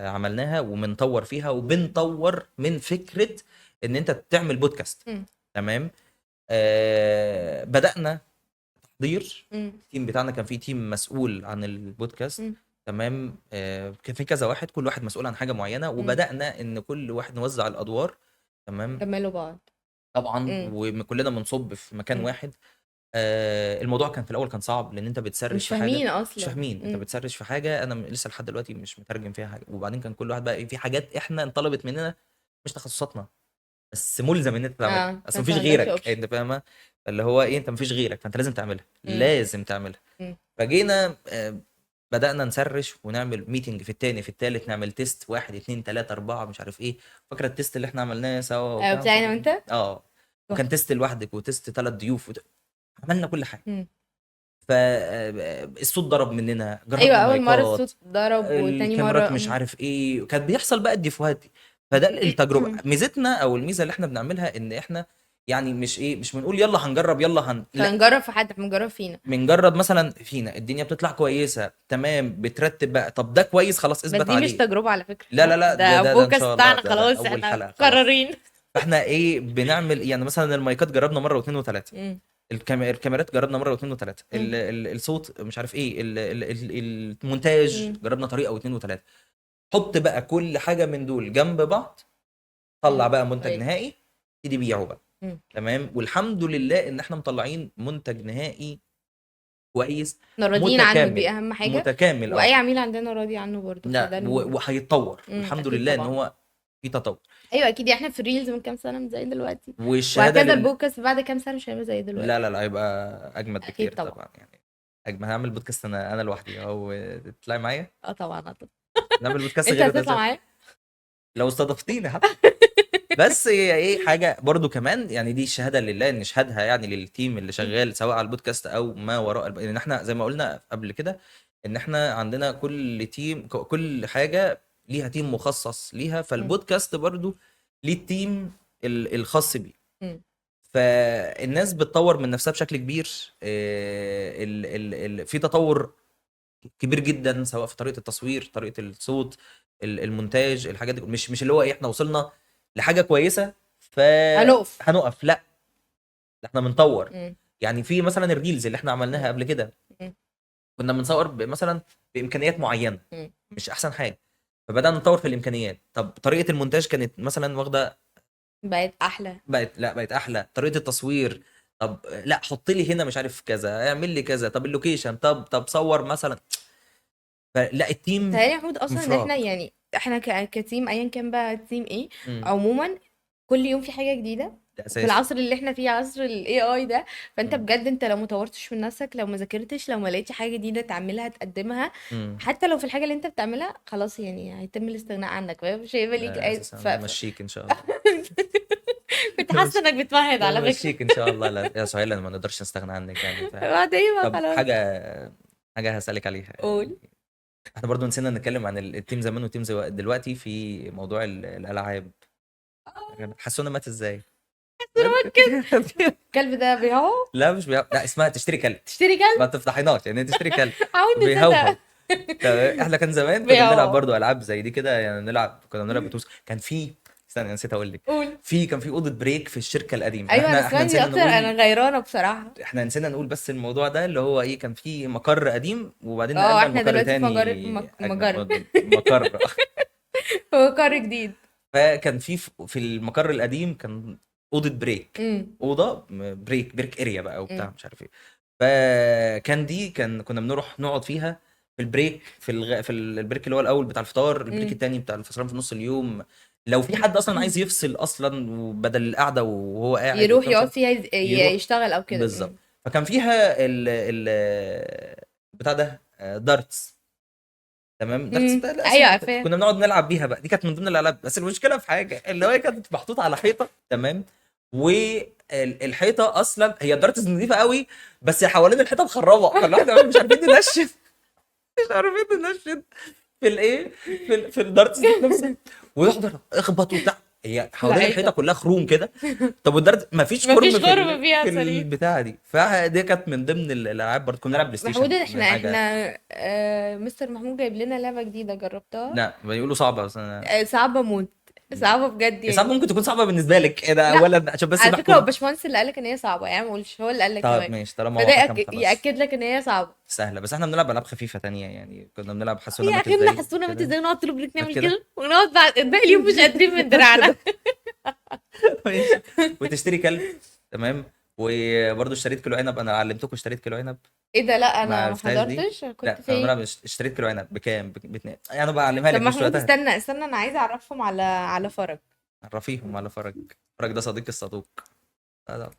Speaker 1: عملناها وبنطور فيها، وبنطور من فكره ان انت تعمل بودكاست.
Speaker 2: مم.
Speaker 1: تمام. بدأنا تحضير،
Speaker 2: مم.
Speaker 1: التيم بتاعنا كان فيه تيم مسؤول عن البودكاست.
Speaker 2: مم.
Speaker 1: تمام. كان في كذا واحد، كل واحد مسؤول عن حاجة معينة،
Speaker 2: مم.
Speaker 1: وبدأنا ان كل واحد نوزع الادوار. تمام.
Speaker 2: كملوا بعض.
Speaker 1: طبعا
Speaker 2: مم.
Speaker 1: وكلنا بنصب في مكان
Speaker 2: مم.
Speaker 1: واحد. الموضوع كان في الاول كان صعب، لان انت بتسرش
Speaker 2: مش
Speaker 1: في حاجة
Speaker 2: فاهمين
Speaker 1: مش
Speaker 2: اصلا.
Speaker 1: فاهمين، انت
Speaker 2: مم.
Speaker 1: بتسرش في حاجة انا لسه لحد دلوقتي مش مترجم فيها حاجة، وبعدين كان كل واحد بقى في حاجات احنا انطلبت مننا مش تخصصاتنا، بس ملزم ان انت تعملها،
Speaker 2: اه
Speaker 1: اصل
Speaker 2: فانت
Speaker 1: مفيش
Speaker 2: ما عندكش
Speaker 1: غيرك،
Speaker 2: اوبشن.
Speaker 1: انت فاهمه؟ اللي هو ايه، انت مفيش غيرك، فانت لازم تعملها،
Speaker 2: مم.
Speaker 1: لازم تعملها.
Speaker 2: مم.
Speaker 1: فجينا بدأنا نسرش ونعمل ميتنج، في التاني في التالت نعمل تيست، واحد اتنين تلاتة أربعة مش عارف ايه، فاكرة التيست اللي احنا عملناه سوا وبتاع مش
Speaker 2: بتاعي
Speaker 1: عارف
Speaker 2: انا
Speaker 1: ايه.
Speaker 2: وانت.
Speaker 1: وكان
Speaker 2: تحفه.
Speaker 1: تيست لوحدك وتيست تلات ضيوف عملنا كل حاجة.
Speaker 2: مم.
Speaker 1: فالصوت ضرب مننا،
Speaker 2: ايوه
Speaker 1: جربنا
Speaker 2: اول مره
Speaker 1: مايكات،
Speaker 2: الصوت ضرب، وتاني
Speaker 1: الكاميرات
Speaker 2: مره
Speaker 1: مش عارف ايه، كانت بيحصل بقى الديفوهات دي. فده التجربه، ميزتنا او الميزه اللي احنا بنعملها ان احنا يعني مش بنقول يلا هنجرب يلا
Speaker 2: مش
Speaker 1: لا،
Speaker 2: هنجرب في حد، بنجرب فينا.
Speaker 1: بنجرب مثلا فينا الدنيا بتطلع كويسه تمام، بترتب بقى، طب ده كويس خلاص
Speaker 2: بس
Speaker 1: اثبت
Speaker 2: دي مش
Speaker 1: عليه.
Speaker 2: تجربة على فكرة،
Speaker 1: لا لا لا، ده
Speaker 2: ده
Speaker 1: ده ده ان
Speaker 2: بوكس
Speaker 1: شاء الله،
Speaker 2: بتاعنا
Speaker 1: ده
Speaker 2: خلاص،
Speaker 1: اول
Speaker 2: احنا
Speaker 1: حلقه خلاص.
Speaker 2: مقررين.
Speaker 1: فاحنا ايه بنعمل يعني، مثلا المايكات جربنا مره واثنين وثلاثه،
Speaker 2: مم.
Speaker 1: الكاميرات جربنا مره واثنين وثلاثه،
Speaker 2: مم.
Speaker 1: الصوت مش عارف ايه، المونتاج
Speaker 2: مم.
Speaker 1: جربنا طريقه واثنين وثلاثه. حط بقى كل حاجه من دول جنب بعض، طلع
Speaker 2: مم.
Speaker 1: بقى منتج
Speaker 2: كويس.
Speaker 1: نهائي، تبتدي بيعه بقى.
Speaker 2: مم.
Speaker 1: تمام. والحمد لله ان احنا مطلعين منتج نهائي كويس،
Speaker 2: احنا راضيين عنه، دي
Speaker 1: متكامل،
Speaker 2: اهم حاجة.
Speaker 1: متكامل
Speaker 2: واي عميل عندنا راضي عنه برضو،
Speaker 1: لا
Speaker 2: فده المهم.
Speaker 1: وهيتطور، الحمد
Speaker 2: اكيد
Speaker 1: لله ان
Speaker 2: طبعا.
Speaker 1: هو في تطور.
Speaker 2: ايوه اكيد، احنا في الريلز من كام سنة مش زي دلوقتي.
Speaker 1: والشهاده
Speaker 2: وهكذا البوكس بعد كام سنة مش هيبقى زي
Speaker 1: لا
Speaker 2: دلوقتي.
Speaker 1: لا لا، هيبقى اجمد
Speaker 2: اكيد
Speaker 1: بكتير
Speaker 2: طبعا.
Speaker 1: طبعا يعني. اجمل، هعمل بودكاست انا لوحدي اهو، تطلعي معايا
Speaker 2: اه طبعا هطلع.
Speaker 1: نعمل بودكاست
Speaker 2: انت
Speaker 1: غير
Speaker 2: هتطلع
Speaker 1: ده،
Speaker 2: معايا.
Speaker 1: لو استضفتيني حتى. بس هي ايه حاجه برضو كمان يعني، دي الشهاده لله، ان نشهدها يعني للتيم اللي
Speaker 2: مم.
Speaker 1: شغال سواء على البودكاست او ما وراء لان احنا زي ما قلنا قبل كده، ان احنا عندنا كل تيم، كل حاجه ليها تيم مخصص ليها،
Speaker 2: مم.
Speaker 1: فالبودكاست برضو ليه التيم الخاص بيه.
Speaker 2: مم.
Speaker 1: فالناس بتطور من نفسها بشكل كبير. في تطور كبير جدا، سواء في طريقه التصوير، طريقه الصوت، المونتاج، الحاجات دي، مش اللي هو ايه احنا وصلنا لحاجه كويسه
Speaker 2: هنقف.
Speaker 1: فهنقف، لا، احنا بنطور.
Speaker 2: مم.
Speaker 1: يعني في مثلا الريلز اللي احنا عملناها
Speaker 2: مم.
Speaker 1: قبل كده،
Speaker 2: مم.
Speaker 1: كنا بنصور مثلا بامكانيات معينه
Speaker 2: مم.
Speaker 1: مش احسن حاجه، فبدانا نطور في الامكانيات. طب طريقه المونتاج كانت مثلا واخده،
Speaker 2: بقت احلى.
Speaker 1: بقت احلى، طريقه التصوير، طب لا حط لي هنا مش عارف كذا، اعمل لي كذا، طب اللوكيشن، طب صور مثلا، فلا التيم
Speaker 2: تهيألي يا محمود اصلا ان
Speaker 1: انفراد.
Speaker 2: احنا يعني احنا كتيم ايا كان بقى تيم ايه،
Speaker 1: امم
Speaker 2: عموما كل يوم في حاجه جديده.
Speaker 1: ده
Speaker 2: في
Speaker 1: اساسي.
Speaker 2: العصر اللي احنا فيه، عصر الاي اي ده، فانت
Speaker 1: امم
Speaker 2: بجد انت لو مطورتش من نفسك، لو ما ذاكرتش، لو ما لقيتش حاجه جديده تعملها تقدمها،
Speaker 1: امم
Speaker 2: حتى لو في الحاجه اللي انت بتعملها خلاص يعني هيتم الاستغناء عنك، فاهم؟ مش هيبقى ليك
Speaker 1: ده
Speaker 2: اي
Speaker 1: اساسا نمشيك ان شاء الله.
Speaker 2: كنت حاسه
Speaker 1: نمشي
Speaker 2: انك بتمهد على فكره.
Speaker 1: نمشيك ان شاء الله، لا يا سهيل ما نقدرش نستغنى عنك يعني
Speaker 2: بعد ايه بقى
Speaker 1: طب
Speaker 2: خلاص.
Speaker 1: حاجه هسألك عليها
Speaker 2: قول.
Speaker 1: يعني، احنا برضو نسينا نتكلم عن التيم زمان والتيم دلوقتي في موضوع الالعاب. حسونا مات ازاي؟
Speaker 2: الكلب ده بيهوهو.
Speaker 1: لا مش لا اسمها تشتري كلب.
Speaker 2: تشتري كلب.
Speaker 1: ما تفضحيناش يعني تشتري كلب
Speaker 2: عاود
Speaker 1: بيهوهو.
Speaker 2: نصدق.
Speaker 1: تمام. احنا كان زمان كنا بنلعب
Speaker 2: بيهوهو.
Speaker 1: برضو العاب زي دي كده، يعني كنا بنلعب بتوس. كان في، استنى نسيت اقول لك،
Speaker 2: قول.
Speaker 1: كان في اوضه بريك في الشركه القديمه. يعني
Speaker 2: ايوه انا
Speaker 1: احنا
Speaker 2: سمعت دي
Speaker 1: نسينا
Speaker 2: اكتر، انا
Speaker 1: نقول،
Speaker 2: غيرانه بصراحه.
Speaker 1: بس الموضوع ده اللي هو ايه، كان في مقر قديم وبعدين
Speaker 2: اه
Speaker 1: نقلنا
Speaker 2: احنا
Speaker 1: لمقر
Speaker 2: دلوقتي في
Speaker 1: تاني اجمد
Speaker 2: مجر.
Speaker 1: برضو مقر.
Speaker 2: هو قرار جديد.
Speaker 1: فكان في المقر القديم كان اوضه بريك،
Speaker 2: امم.
Speaker 1: اوضه بريك اريا بقى وبتاع
Speaker 2: امم.
Speaker 1: مش عارف ايه. فكان دي كنا بنروح نقعد فيها في البريك، في البريك اللي هو الاول بتاع الفطار، البريك
Speaker 2: امم.
Speaker 1: التاني بتاع الفصلان في نص اليوم. لو في حد اصلا عايز يفصل اصلا وبدل القعده وهو قاعد
Speaker 2: يروح
Speaker 1: وبتاع مش
Speaker 2: يقعد
Speaker 1: عارف،
Speaker 2: فيها
Speaker 1: يروح.
Speaker 2: يشتغل او كده.
Speaker 1: بالظبط. فكان فيها بتاع ده دارتس. تمام. دارتس بتاع
Speaker 2: ايوه
Speaker 1: الاسهم.
Speaker 2: عارفاه.
Speaker 1: كنا بنقعد نلعب بيها بقى، دي كانت من ضمن الالعاب. بس المشكله في حاجه، اللي هي كانت محطوطه على حيطه. تمام. والحيطه اصلا هي الدارتس نظيفه قوي، بس حوالين الحيطه مخربه، فالواحد مش عارفين ننشن. مش عارفين ننشن في الايه، في الدارتس ذات نفسها. ويحضر اخبط وبتاع، هي حوالين الحيطه
Speaker 2: الحيطه
Speaker 1: كلها خروم كده. طب والدرجة ما فيش
Speaker 2: مفيش
Speaker 1: خرم
Speaker 2: غرب فيها
Speaker 1: في
Speaker 2: صريح.
Speaker 1: البتاعه دي. فدي كانت من ضمن الالعاب برضه. كنا نلعب بلاي
Speaker 2: محمود
Speaker 1: ستيشن
Speaker 2: احنا
Speaker 1: حاجه.
Speaker 2: مستر محمود جايب لنا لعبه جديده جربتها.
Speaker 1: لا بيقولوا صعبه، بس انا
Speaker 2: صعبه موت. صعبه بجد
Speaker 1: ساعات
Speaker 2: يعني.
Speaker 1: ممكن تكون صعبه بالنسبه لك ايه ده،
Speaker 2: لا
Speaker 1: اولا عشان بس
Speaker 2: على فكره هو
Speaker 1: نحكم.
Speaker 2: الباشمهندس اللي قالك ان هي صعبه، يعني ما اقولش هو اللي قالك
Speaker 1: طب
Speaker 2: كمان.
Speaker 1: ماشي طالما
Speaker 2: فده
Speaker 1: هو حكم خلاص.
Speaker 2: ياكد لك ان هي صعبه.
Speaker 1: سهله. بس احنا بنلعب العاب خفيفه تانية، يعني كنا بنلعب حسونا
Speaker 2: يا
Speaker 1: مات
Speaker 2: اخي
Speaker 1: ازاي
Speaker 2: حسونا مات
Speaker 1: كده
Speaker 2: ازاي، ونقعد طول البريك نعمل
Speaker 1: كده.
Speaker 2: كده ونقعد بعد باقي اليوم مش قادرين من دراعنا.
Speaker 1: ماشي. وتشتري كلب. تمام. وبرضه اشتريت كيلو عنب. انا علمتكم اشتريت كيلو عنب.
Speaker 2: ايه ده؟ لا
Speaker 1: ما
Speaker 2: انا ما
Speaker 1: عرفتهاش دي.
Speaker 2: حضرتش، كنت
Speaker 1: لا كنا
Speaker 2: فين؟
Speaker 1: بنلعب اشتريت كيلو عنب بكام؟ باتنين. يعني انا بعلمها
Speaker 2: طب
Speaker 1: لك مش
Speaker 2: محمود
Speaker 1: وقتها.
Speaker 2: استنى استنى، انا عايزه اعرفهم على فرج.
Speaker 1: عرفيهم على فرج. فرج ده صديق الصدوق. لا لا.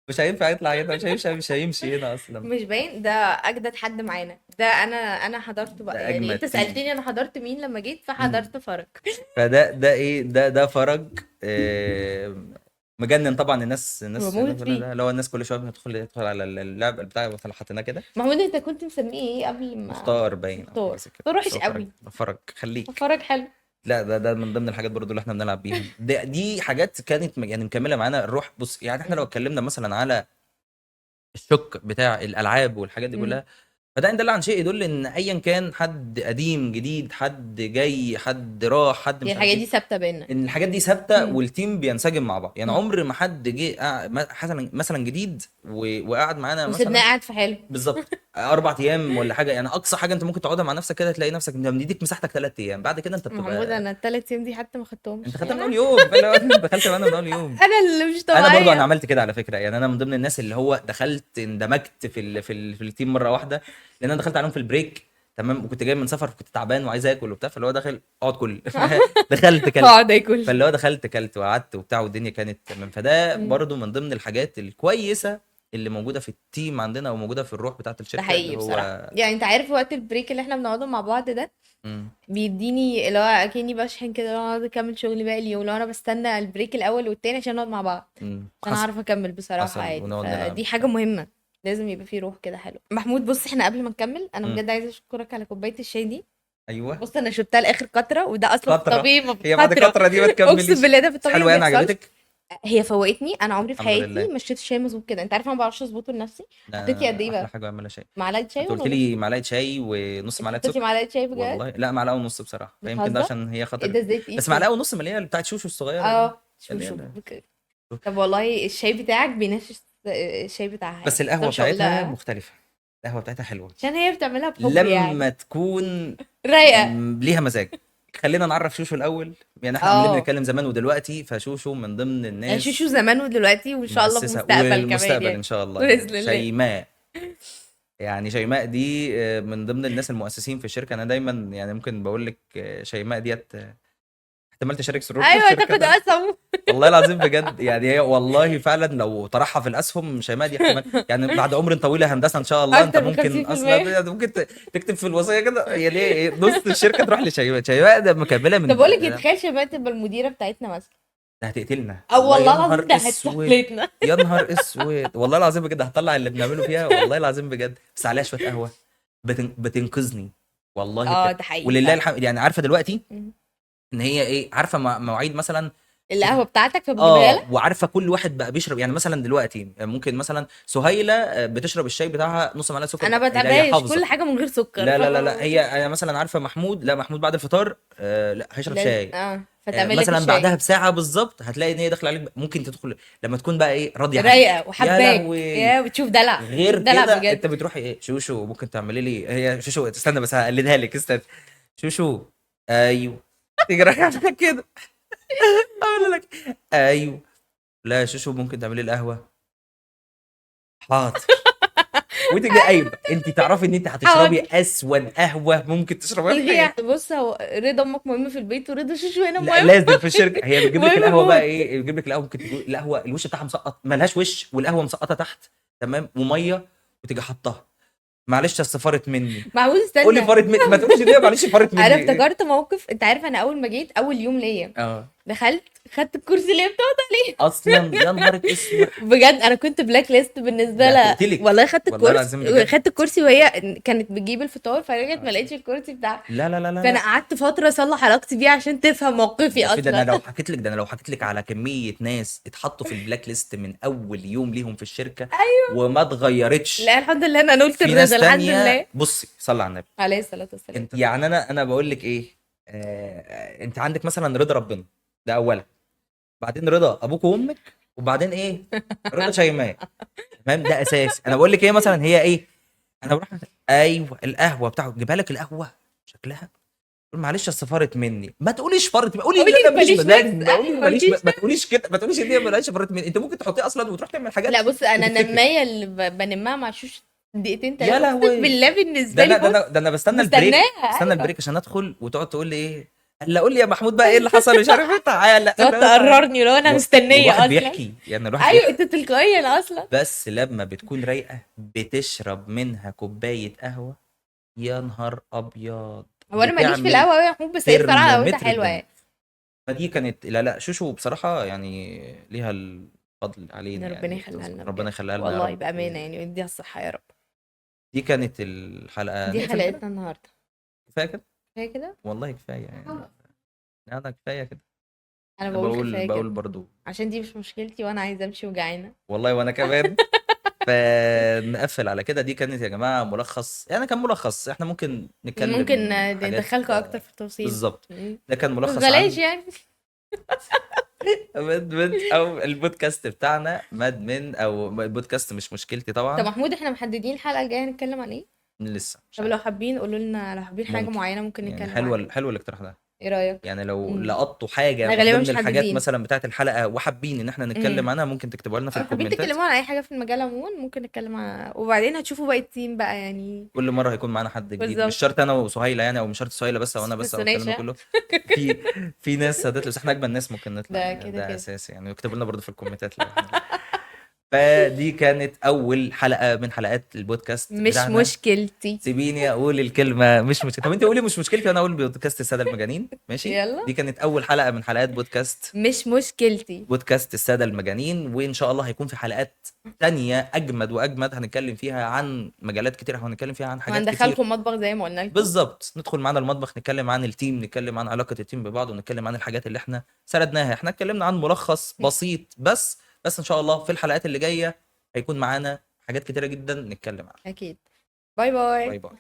Speaker 1: مش هينفع يطلع هنا، مش هيمشي هنا اصلا.
Speaker 2: مش باين ده اجدد حد معانا ده. انا حضرته بقى،
Speaker 1: ده
Speaker 2: يعني
Speaker 1: اجمد
Speaker 2: انت
Speaker 1: تيم.
Speaker 2: سألتني انا حضرت مين لما جيت،
Speaker 1: مم.
Speaker 2: فحضرت فرج.
Speaker 1: فده ايه، ده فرج. مجنن طبعا. الناس
Speaker 2: بموت
Speaker 1: كلها
Speaker 2: فيه.
Speaker 1: ده اللي هو الناس كل شويه بتدخل على اللعب بتاع حطيناه كده.
Speaker 2: محمود انت كنت مسميه ايه قبل ما؟
Speaker 1: مختار باين او حاجه
Speaker 2: مختار.
Speaker 1: زي كده،
Speaker 2: مختار
Speaker 1: بس
Speaker 2: وحش
Speaker 1: هو فرج.
Speaker 2: قوي.
Speaker 1: فرج خليك.
Speaker 2: فرج حلو.
Speaker 1: لا ده من ضمن الحاجات برضو اللي احنا بنلعب بيها. دي حاجات كانت يعني مكمله معانا الروح. بص يعني احنا لو
Speaker 2: مم.
Speaker 1: اتكلمنا مثلا على الشق بتاع الالعاب والحاجات دي
Speaker 2: مم.
Speaker 1: كلها، فده ان دل عن شيء يدل ان ايا كان حد قديم جديد، حد جاي، حد راح، حد
Speaker 2: هي
Speaker 1: مش عارف
Speaker 2: الحاجات
Speaker 1: ايه،
Speaker 2: دي ثابته بينا.
Speaker 1: ان الحاجات دي ثابته
Speaker 2: مم.
Speaker 1: والتيم بينسجم مع بعض. يعني
Speaker 2: مم.
Speaker 1: عمر ما حد جه مثلا جديد وقعد معانا
Speaker 2: وسيبناه
Speaker 1: مثلا.
Speaker 2: قاعد في حاله.
Speaker 1: بالظبط 4 ايام ولا حاجه. يعني اقصى حاجه انت ممكن تقعدها مع نفسك كده تلاقي نفسك انت مديك مساحتك 3 ايام، بعد كده انت
Speaker 2: محمود
Speaker 1: بتبقى.
Speaker 2: انا الثلاث ايام دي حتى ما
Speaker 1: انت
Speaker 2: خدتهمش
Speaker 1: خدتها من
Speaker 2: يعني.
Speaker 1: اول يوم. فاللي هو انت دخلت معانا من اول يوم.
Speaker 2: انا اللي مش
Speaker 1: انا برضو انا
Speaker 2: طبيعيه.
Speaker 1: عملت كده على فكره. يعني انا من ضمن الناس اللي هو دخلت اندمجت في التيم مره واحده، لان انا دخلت عليهم في البريك. تمام. وكنت جاي من سفر، كنت تعبان وعايز اكل وبتاع، فاللي هو داخل اقعد كل. دخلت كلت.
Speaker 2: هقعد اكل.
Speaker 1: فاللي هو دخلت كلت وقعدت وبتاع والدنيا كانت تمام. فده
Speaker 2: مم.
Speaker 1: برضو من ضمن الحاجات الكويسه اللي موجوده في التيم عندنا وموجوده في الروح بتاعت
Speaker 2: ده
Speaker 1: الشركه اللي
Speaker 2: حقيقي
Speaker 1: هو.
Speaker 2: بصراحه، يعني انت عارف وقت البريك اللي احنا بنقعده مع بعض ده
Speaker 1: مم.
Speaker 2: بيديني اللي هو اكني بشحن كده، لو انا اقعد اكمل شغلي باقي اليوم، لو انا بستنى البريك الاول والتاني عشان نقعد مع بعض، عشان
Speaker 1: حصل.
Speaker 2: اعرف اكمل بصراحه
Speaker 1: حصل
Speaker 2: عادي.
Speaker 1: ونقعد نلعب
Speaker 2: فدي حاجه
Speaker 1: وبتاع.
Speaker 2: مهمه، لازم يبقى فيه روح كده حلو. محمود بص، احنا قبل ما نكمل انا
Speaker 1: مم.
Speaker 2: بجد عايزه اشكرك على كوبايه الشاي دي.
Speaker 1: ايوه.
Speaker 2: بص انا شربتها لاخر قطره، وده اصلا في
Speaker 1: فتره.
Speaker 2: الطبيعي ما
Speaker 1: هي بعد
Speaker 2: فتره.
Speaker 1: الفتره دي ما
Speaker 2: اقسم
Speaker 1: تكمليش.
Speaker 2: بالله ده في
Speaker 1: بس
Speaker 2: الطبيعي ما
Speaker 1: حلوه يعني
Speaker 2: بيحصلش.
Speaker 1: عجبتك.
Speaker 2: هي فوقتني. انا عمري في
Speaker 1: الحمد
Speaker 2: حياتي
Speaker 1: لله.
Speaker 2: ما شربت شاي مظبوط كده. انت عارف انا ما بعرفش اظبطه لنفسي.
Speaker 1: لا
Speaker 2: حطيتي قد ايه
Speaker 1: احلى
Speaker 2: بقى؟
Speaker 1: حاجه بعملها شاي.
Speaker 2: معلقه شاي
Speaker 1: انت قلت
Speaker 2: ولا نص؟
Speaker 1: لي معلقه شاي ونص
Speaker 2: انت
Speaker 1: معلقه
Speaker 2: حطيتي
Speaker 1: سكر.
Speaker 2: معلقه شاي بجد؟
Speaker 1: والله لا معلقه ونص بصراحه، فيمكن ده
Speaker 2: بتهزر.
Speaker 1: عشان هي
Speaker 2: ايه
Speaker 1: خطر.
Speaker 2: ده ازاي تقيل
Speaker 1: بس
Speaker 2: كده؟
Speaker 1: معلقه ونص من اللي هي بتاعت شوشو الصغيره دي.
Speaker 2: اه شوف
Speaker 1: اللي هي
Speaker 2: شوف طب والله الشاي بتاعك بينافس الشاي بتاعها،
Speaker 1: بس
Speaker 2: يعني
Speaker 1: القهوه
Speaker 2: مقدرش اقول
Speaker 1: بتاعتها
Speaker 2: لها.
Speaker 1: مختلفه. القهوه بتاعتها حلوه
Speaker 2: عشان هي بتعملها بحب
Speaker 1: لما
Speaker 2: يعني.
Speaker 1: تكون
Speaker 2: رايقه.
Speaker 1: ليها مزاج. خلينا نعرف شوشو الاول. يعني احنا عمالين
Speaker 2: اه
Speaker 1: بنتكلم زمان ودلوقتي، فشوشو من ضمن
Speaker 2: يعني شوشو
Speaker 1: الناس
Speaker 2: زمان ودلوقتي وان شاء الله في
Speaker 1: مؤسسه
Speaker 2: المستقبل كمان
Speaker 1: والمستقبل ان
Speaker 2: يعني.
Speaker 1: شاء الله. يعني
Speaker 2: باذن الله.
Speaker 1: شيماء. يعني شيماء دي من ضمن الناس المؤسسين في الشركه. انا دايما يعني ممكن بقول لك شيماء ديت احتمال تشارك سرور في
Speaker 2: ايوه
Speaker 1: الشركه
Speaker 2: تاخد
Speaker 1: ده.
Speaker 2: اسهم.
Speaker 1: والله العظيم بجد. يعني هي والله فعلا لو طرحها في الاسهم شيماء دي احتمال، يعني بعد عمر طويله هندسه ان شاء الله انت
Speaker 2: اكتر من
Speaker 1: ممكن اصلا
Speaker 2: 50%.
Speaker 1: يعني ممكن تكتب في الوصيه كده يعني نص الشركه تروح لشيماء. شيماء ده مكمله
Speaker 2: طب
Speaker 1: من
Speaker 2: بقول لك تخيل شباب تبقى المديره بتاعتنا مثلا.
Speaker 1: ده هتقتلنا
Speaker 2: او
Speaker 1: والله. يا
Speaker 2: والله العظيم
Speaker 1: نهار
Speaker 2: ده
Speaker 1: اسود.
Speaker 2: هتسهلتنا.
Speaker 1: يا نهار اسود والله العظيم بجد. هطلع اللي بنعمله فيها والله العظيم بجد. بس عليها شويه قهوه بتنقذني والله
Speaker 2: اه
Speaker 1: بجد.
Speaker 2: ده حقيقي
Speaker 1: ولله
Speaker 2: فعلا.
Speaker 1: الحمد. يعني عارفه دلوقتي
Speaker 2: مم.
Speaker 1: ان هي ايه، عارفه مواعيد مثلا
Speaker 2: القهوه بتاعتك فبجيبها لك.
Speaker 1: وعارفه كل واحد بقى بيشرب، يعني مثلا دلوقتي ممكن مثلا سهيله بتشرب الشاي بتاعها نص معلقه سكر،
Speaker 2: انا
Speaker 1: هي
Speaker 2: بتعباش كل
Speaker 1: حافظه.
Speaker 2: حاجه من غير سكر
Speaker 1: لا لا لا لا، هي انا مثلا عارفه محمود، لا محمود بعد الفطار لا هيشرب
Speaker 2: لازم
Speaker 1: شاي.
Speaker 2: فتعمل لك
Speaker 1: مثلا بعدها
Speaker 2: الشاي
Speaker 1: بساعه بالظبط هتلاقي ان هي داخله عليك، ممكن تدخل لما تكون بقى ايه راضيه عنك.
Speaker 2: رايقه
Speaker 1: يا
Speaker 2: وحباك،
Speaker 1: لهوي.
Speaker 2: يا بتشوف دلع،
Speaker 1: غير
Speaker 2: بتشوف دلع
Speaker 1: كده
Speaker 2: بجد.
Speaker 1: انت بتروحي ايه شوشو ممكن تعملي لي، هي شوشو استنى بس هقلدها لك، استنى. شوشو. ايوه. تيجي رايحه عامله كده. اقول لك ايوه. لا يا شوشو ممكن تعملي لي القهوه. حاضر. وتيجي قايمه، انت تعرفي ان انت هتشربي
Speaker 2: حاضر.
Speaker 1: اسود قهوه ممكن تشربيها في
Speaker 2: هي
Speaker 1: حياتك.
Speaker 2: بص، هو رضا امك مهم في البيت ورضا شوشو هنا
Speaker 1: لا
Speaker 2: مهم.
Speaker 1: لازم في الشركه، هي بتجيب لك
Speaker 2: مهم
Speaker 1: القهوه بقى
Speaker 2: موت.
Speaker 1: ايه، بتجيب لك القهوه ممكن تجيب القهوه الوش بتاعها مسقط ملهاش وش، والقهوه مسقطه تحت. تمام وميه. وتيجي حطها. معلش اصل فارت مني.
Speaker 2: معقول؟
Speaker 1: قولي
Speaker 2: استنى.
Speaker 1: فارت مني، ما تقوليش ان هي معلش فارت
Speaker 2: انا
Speaker 1: مني.
Speaker 2: افتكرت موقف، انت عارف انا اول ما جيت اول يوم ليا
Speaker 1: اه.
Speaker 2: دخلت خدت الكرسي اللي هي بتقعد عليه.
Speaker 1: اصلا يا نهار اسود.
Speaker 2: بجد انا كنت بلاك ليست بالنسبه
Speaker 1: ده
Speaker 2: لها،
Speaker 1: هتقتلك
Speaker 2: والله خدت
Speaker 1: والله
Speaker 2: الكرسي،
Speaker 1: العظيم بجد.
Speaker 2: خدت الكرسي وهي كانت بتجيب الفطار فرجعت ما لقيتش الكرسي بتاعها.
Speaker 1: لا لا لا لا
Speaker 2: فانا
Speaker 1: لا.
Speaker 2: قعدت فتره اصلح علاقتي بيه عشان تفهم موقفي
Speaker 1: ده في ده انا
Speaker 2: اصلا.
Speaker 1: لو حكيت لك، ده انا لو حكيت لك على كميه ناس اتحطوا في البلاك ليست من اول يوم ليهم في الشركه وما اتغيرتش.
Speaker 2: لا الحمد لله انا نلت
Speaker 1: في
Speaker 2: الرضا
Speaker 1: ناس
Speaker 2: الحمد
Speaker 1: تانية
Speaker 2: لله.
Speaker 1: بصي صلي على النبي.
Speaker 2: عليه الصلاه والسلام.
Speaker 1: انت يعني انا بقول لك ايه، انت عندك مثلا رضا ربنا، ده اولا. بعدين رضا ابوك وامك. وبعدين ايه، رضا شيماء. تمام ده اساسي. انا بقول لك ايه مثلا هي ايه. انا بروح ايوه القهوه بتاعه جيبها لك القهوه شكلها. تقول معلش اصل فارت مني، ما تقوليش فارت، قولي ان
Speaker 2: قولي
Speaker 1: انا
Speaker 2: لي
Speaker 1: ماليش
Speaker 2: ماليش
Speaker 1: مزاج،
Speaker 2: نفس،
Speaker 1: ما قولي
Speaker 2: ايوه
Speaker 1: ماليش
Speaker 2: مالكيش.
Speaker 1: ما تقوليش كده، ما تقوليش ان هي مالهاش فارت مني، انت ممكن تحطيه اصلا وتروح تعمل
Speaker 2: لا
Speaker 1: حاجات
Speaker 2: بص انا
Speaker 1: وتفتكر.
Speaker 2: النمايه اللي بنمها مع شوش دقيقتين
Speaker 1: يا
Speaker 2: ثلاثه اقسم
Speaker 1: لهوي.
Speaker 2: بالله
Speaker 1: ده
Speaker 2: بالنسبه لي
Speaker 1: انا ده
Speaker 2: بص
Speaker 1: انا ده انا بستنى البريك،
Speaker 2: مستناها.
Speaker 1: استنى
Speaker 2: ايوه
Speaker 1: البريك عشان ادخل وتقعد تقول لي ايه. هلا قول لي يا محمود بقى ايه اللي حصل مش عارف ايه، تعالى
Speaker 2: تقعد
Speaker 1: تعالى.
Speaker 2: تقررني لو انا
Speaker 1: والواحد
Speaker 2: مستنيه اصلا.
Speaker 1: بيحكي، يعني الواحد
Speaker 2: ايوه
Speaker 1: بيحكي.
Speaker 2: انت تلقائيا اصلا.
Speaker 1: بس لما بتكون رايقه بتشرب منها كوبايه قهوه. يا نهار ابيض.
Speaker 2: هو انا ماليش في
Speaker 1: بتعمل
Speaker 2: القهوه قوي يا محمود، بس هي الصراحه قهوتها
Speaker 1: ترمومتر
Speaker 2: حلوه
Speaker 1: الدنيا.
Speaker 2: يعني.
Speaker 1: فدي كانت لا لا شوشو بصراحه يعني ليها الفضل
Speaker 2: ان
Speaker 1: علينا،
Speaker 2: ربنا
Speaker 1: يعني
Speaker 2: يخليها لنا
Speaker 1: ربنا
Speaker 2: بجد
Speaker 1: يخليها لنا يا
Speaker 2: والله
Speaker 1: رب.
Speaker 2: بامانه يعني، ويديها الصحه يا رب.
Speaker 1: دي كانت الحلقه،
Speaker 2: دي
Speaker 1: نقفل كده.
Speaker 2: حلقتنا النهارده.
Speaker 1: كفايه كده.
Speaker 2: كفايه كده.
Speaker 1: والله كفايه يعني. انا كفايه كده.
Speaker 2: انا
Speaker 1: انا
Speaker 2: بقول
Speaker 1: بقول
Speaker 2: كفايه
Speaker 1: بقول
Speaker 2: كده
Speaker 1: برضو.
Speaker 2: عشان دي مش مشكلتي وانا عايزه امشي وجعانه.
Speaker 1: والله وانا كمان. فنقفل على كده. دي كانت يا جماعه ملخص، يعني كان ملخص، احنا ممكن
Speaker 2: ممكن
Speaker 1: نتكلم حاجات
Speaker 2: ندخلكوا اكتر في التفصيل.
Speaker 1: بالظبط. ده كان
Speaker 2: بس
Speaker 1: ملخص
Speaker 2: بلاش
Speaker 1: عن
Speaker 2: يعني.
Speaker 1: مدمن او البودكاست بتاعنا مدمن، او البودكاست مش مشكلتي
Speaker 2: طب
Speaker 1: طبعا.
Speaker 2: محمود احنا محددين الحلقه الجايه هنتكلم عن ايه؟
Speaker 1: لسه مش
Speaker 2: طب
Speaker 1: عارف.
Speaker 2: لو حابين قولوا لنا، لو حابين حاجه
Speaker 1: ممكن.
Speaker 2: معينه ممكن
Speaker 1: يعني
Speaker 2: نتكلم عنها.
Speaker 1: حلوه الاقتراح ده.
Speaker 2: ايه رايك؟
Speaker 1: يعني لو
Speaker 2: امم
Speaker 1: لقطوا
Speaker 2: احنا
Speaker 1: حاجه من
Speaker 2: غالبا
Speaker 1: ضمن
Speaker 2: مش
Speaker 1: الحاجات
Speaker 2: محددين.
Speaker 1: مثلا بتاعت الحلقه وحابين ان احنا نتكلم
Speaker 2: امم
Speaker 1: عنها، ممكن تكتبوا لنا في
Speaker 2: لو حابين
Speaker 1: الكومنتات.
Speaker 2: تتكلموا عن اي حاجه في المجال عموما ممكن نتكلم عن، وبعدين هتشوفوا باقي التيم بقى يعني.
Speaker 1: كل مره هيكون معانا حد جديد، مش
Speaker 2: بالظبط.
Speaker 1: شرط انا وسهيله يعني، او مش شرط سهيله بس او انا بس او الكلام ده
Speaker 2: سناشه.
Speaker 1: كله. في في ناس هتطلع، بس احنا اجمل ناس ممكن نطلع
Speaker 2: ده
Speaker 1: يعني،
Speaker 2: كده
Speaker 1: ده
Speaker 2: كده.
Speaker 1: اساسي يعني، واكتبوا لنا برضه في الكومنتات لو احنا. فدي كانت اول حلقه من حلقات البودكاست
Speaker 2: مش
Speaker 1: بتاعنا.
Speaker 2: مشكلتي.
Speaker 1: سيبيني اقول الكلمه مش مشكله، طب انت قولي مش مشكلتي وانا اقول بودكاست الساده المجانين ماشي.
Speaker 2: يلا.
Speaker 1: دي كانت اول حلقه من حلقات بودكاست،
Speaker 2: مش مشكلتي.
Speaker 1: بودكاست الساده المجانين. وان شاء الله هيكون في حلقات تانية اجمد واجمد، هنتكلم فيها عن مجالات كتير، هنتكلم فيها عن حاجات كتير.
Speaker 2: وهندخلكم مطبخ زي ما قلنا لكم.
Speaker 1: بالظبط، ندخل معانا المطبخ، نتكلم عن التيم، نتكلم عن علاقه التيم ببعض، ونتكلم عن الحاجات اللي احنا سردناها. احنا اتكلمنا عن ملخص بسيط بس ان شاء الله في الحلقات اللي جايه هيكون معانا حاجات كتيره جدا نتكلم عنها.
Speaker 2: اكيد. باي باي.
Speaker 1: باي باي.